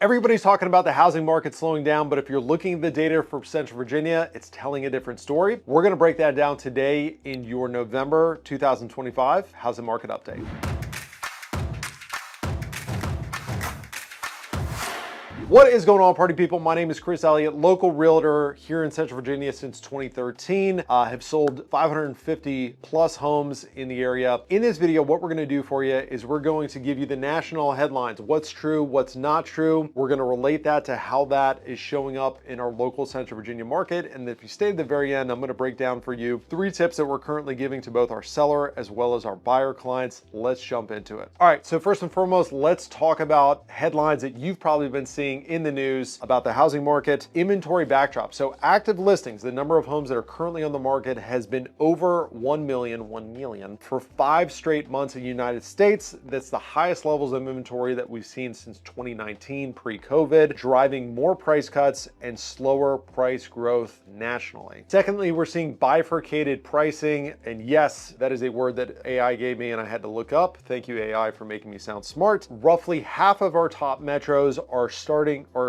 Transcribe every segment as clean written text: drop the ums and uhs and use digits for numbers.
Everybody's talking about the housing market slowing down, but if you're looking at the data for Central Virginia, it's telling a different story. We're going to break that down today in your November 2025 housing market update. What is going on, party people? My name is Chris Elliott, local realtor here in Central Virginia since 2013. Have sold 550 plus homes in the area. In this video, what we're going to do for you is we're going to give you the national headlines, what's true, what's not true. We're going to relate that to how that is showing up in our local Central Virginia market. And if you stay at the very end, I'm going to break down for you 3 tips that we're currently giving to both our seller as well as our buyer clients. Let's jump into it. All right, so first and foremost, let's talk about headlines that you've probably been seeing in the news about the housing market. Inventory backdrop. So active listings, the number of homes that are currently on the market has been over 1 million for 5 straight months in the United States. That's the highest levels of inventory that we've seen since 2019 pre-COVID, driving more price cuts and slower price growth nationally. Secondly, we're seeing bifurcated pricing. And yes, that is a word that AI gave me and I had to look up. Thank you, AI, for making me sound smart. Roughly half of our top metros are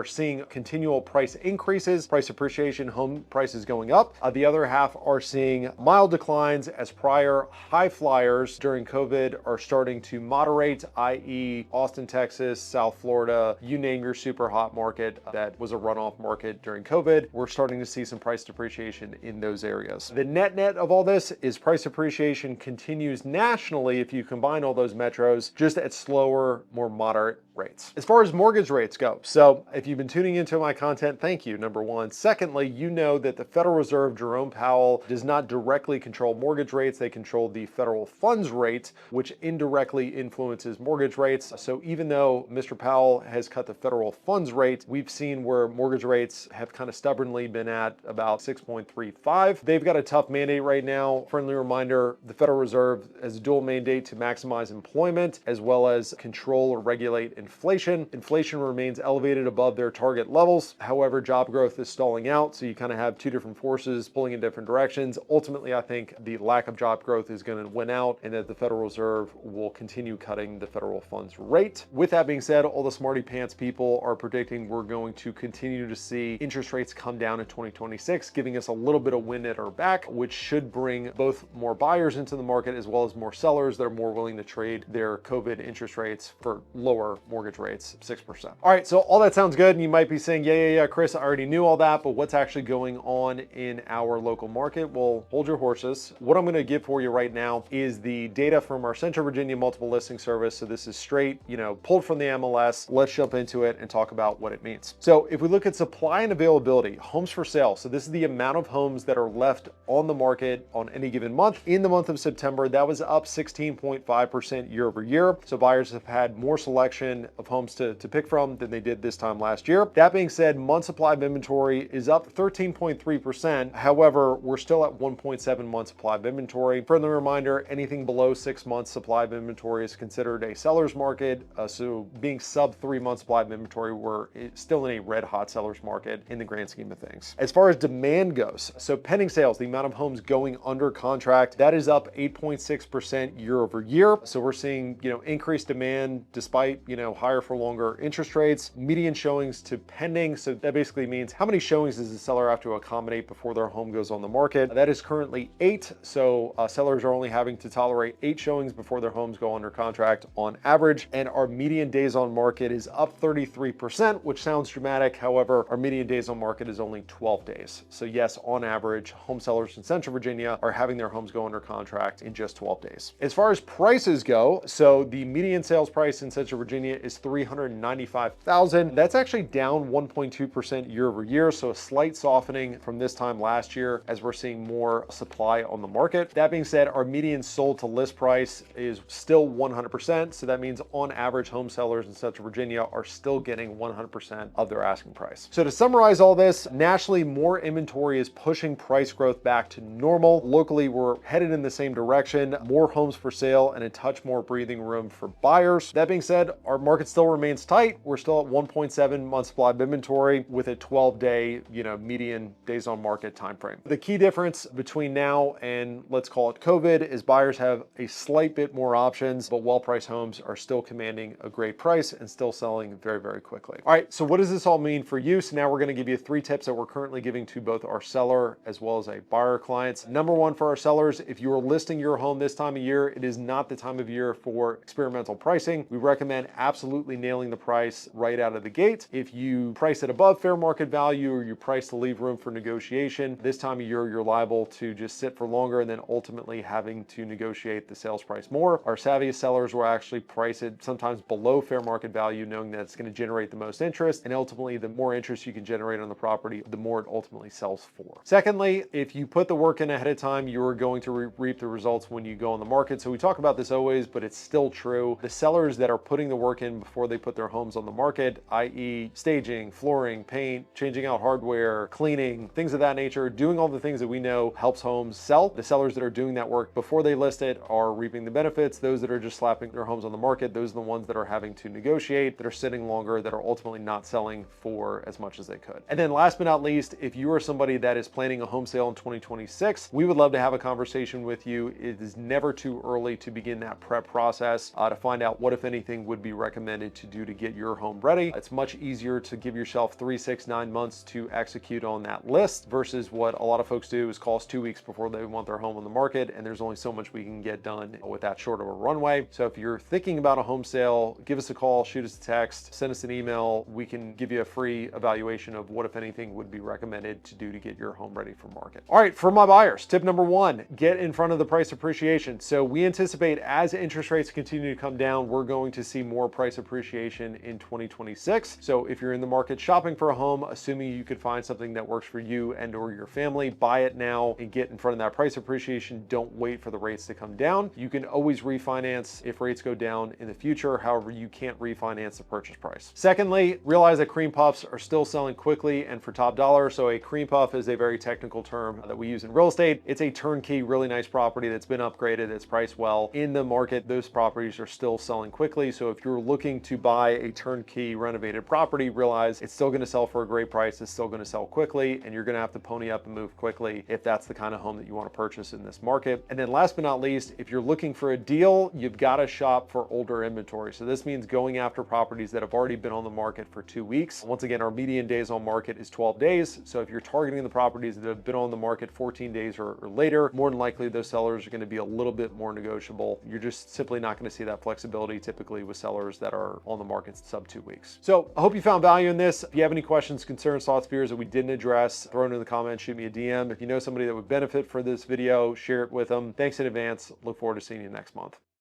seeing continual price increases, price appreciation, home prices going up. The other half are seeing mild declines as prior high flyers during COVID are starting to moderate, i.e. Austin, Texas, South Florida, you name your super hot market that was a runoff market during COVID. We're starting to see some price depreciation in those areas. The net of all this is price appreciation continues nationally if you combine all those metros, just at slower, more moderate rates. As far as mortgage rates go, so if you've been tuning into my content, thank you, number one. Secondly, you know that the Federal Reserve, Jerome Powell, does not directly control mortgage rates. They control the federal funds rate, which indirectly influences mortgage rates. So even though Mr. Powell has cut the federal funds rate, we've seen where mortgage rates have kind of stubbornly been at about 6.35. They've got a tough mandate right now. Friendly reminder, the Federal Reserve has a dual mandate to maximize employment as well as control or regulate inflation. Inflation remains elevated above their target levels. However, job growth is stalling out. So you kind of have 2 different forces pulling in different directions. Ultimately, I think the lack of job growth is going to win out and that the Federal Reserve will continue cutting the federal funds rate. With that being said, all the smarty pants people are predicting we're going to continue to see interest rates come down in 2026, giving us a little bit of wind at our back, which should bring both more buyers into the market as well as more sellers that are more willing to trade their COVID interest rates for lower mortgage rates, 6%. All right, so all that sounds good. And you might be saying, yeah, Chris, I already knew all that, but what's actually going on in our local market? Well, hold your horses. What I'm going to give for you right now is the data from our Central Virginia multiple listing service. So this is straight, pulled from the MLS. Let's jump into it and talk about what it means. So if we look at supply and availability, homes for sale. So this is the amount of homes that are left on the market on any given month. In the month of September, that was up 16.5% year over year. So buyers have had more selection of homes to pick from than they did this time last year. That being said, month supply of inventory is up 13.3%. However, we're still at 1.7 month supply of inventory. Friendly reminder, anything below 6 months supply of inventory is considered a seller's market. So being sub 3 months supply of inventory, we're still in a red hot seller's market in the grand scheme of things. As far as demand goes, so pending sales, the amount of homes going under contract, that is up 8.6% year over year. So we're seeing, increased demand despite, higher for longer interest rates. Median showings to pending. So that basically means how many showings does the seller have to accommodate before their home goes on the market? That is currently 8. So sellers are only having to tolerate 8 showings before their homes go under contract on average. And our median days on market is up 33%, which sounds dramatic. However, our median days on market is only 12 days. So yes, on average, home sellers in Central Virginia are having their homes go under contract in just 12 days. As far as prices go, so the median sales price in Central Virginia is $395,000. That's actually down 1.2% year over year. So a slight softening from this time last year as we're seeing more supply on the market. That being said, our median sold to list price is still 100%. So that means on average, home sellers in Central Virginia are still getting 100% of their asking price. So to summarize all this, nationally, more inventory is pushing price growth back to normal. Locally, we're headed in the same direction, more homes for sale and a touch more breathing room for buyers. That being said, our market still remains tight. We're still at 1.9 4.7 month supply of inventory with a 12-day, median days on market time frame. The key difference between now and let's call it COVID is buyers have a slight bit more options, but well-priced homes are still commanding a great price and still selling very, very quickly. All right, so what does this all mean for you? So now we're going to give you 3 tips that we're currently giving to both our seller as well as a buyer clients. Number 1 for our sellers, if you are listing your home this time of year, it is not the time of year for experimental pricing. We recommend absolutely nailing the price right out of the gate. If you price it above fair market value or you price to leave room for negotiation, this time of year you're liable to just sit for longer and then ultimately having to negotiate the sales price more. Our savviest sellers will actually price it sometimes below fair market value, knowing that it's going to generate the most interest, and ultimately the more interest you can generate on the property, the more it ultimately sells for. Secondly, if you put the work in ahead of time, you're going to reap the results when you go on the market. So we talk about this always, but it's still true. The sellers that are putting the work in before they put their homes on the market, i.e. staging, flooring, paint, changing out hardware, cleaning, things of that nature, doing all the things that we know helps homes sell. The sellers that are doing that work before they list it are reaping the benefits. Those that are just slapping their homes on the market, those are the ones that are having to negotiate, that are sitting longer, that are ultimately not selling for as much as they could. And then last but not least, if you are somebody that is planning a home sale in 2026, we would love to have a conversation with you. It is never too early to begin that prep process to find out what, if anything, would be recommended to do to get your home ready. It's much easier to give yourself 3, 6, 9 months to execute on that list versus what a lot of folks do is call us 2 weeks before they want their home on the market, and there's only so much we can get done with that short of a runway. So if you're thinking about a home sale, give us a call, shoot us a text, send us an email. We can give you a free evaluation of what, if anything, would be recommended to do to get your home ready for market. All right, for my buyers, tip number 1, get in front of the price appreciation. So we anticipate as interest rates continue to come down, we're going to see more price appreciation in 2026. So if you're in the market shopping for a home, assuming you could find something that works for you and or your family, buy it now and get in front of that price appreciation. Don't wait for the rates to come down. You can always refinance if rates go down in the future. However, you can't refinance the purchase price. Secondly, realize that cream puffs are still selling quickly and for top dollar. So a cream puff is a very technical term that we use in real estate. It's a turnkey, really nice property that's been upgraded, that's priced well. In the market, those properties are still selling quickly. So if you're looking to buy a turnkey renovated property, realize it's still going to sell for a great price. It's still going to sell quickly, and you're going to have to pony up and move quickly if that's the kind of home that you want to purchase in this market. And then last but not least, if you're looking for a deal, you've got to shop for older inventory. So this means going after properties that have already been on the market for 2 weeks. Once again, our median days on market is 12 days. So if you're targeting the properties that have been on the market 14 days or later, more than likely those sellers are going to be a little bit more negotiable. You're just simply not going to see that flexibility typically with sellers that are on the market sub 2 weeks. So I hope you found value in this. If you have any questions, concerns, thoughts, fears that we didn't address, throw it in the comments, shoot me a DM. If you know somebody that would benefit for this video, share it with them. Thanks in advance. Look forward to seeing you next month.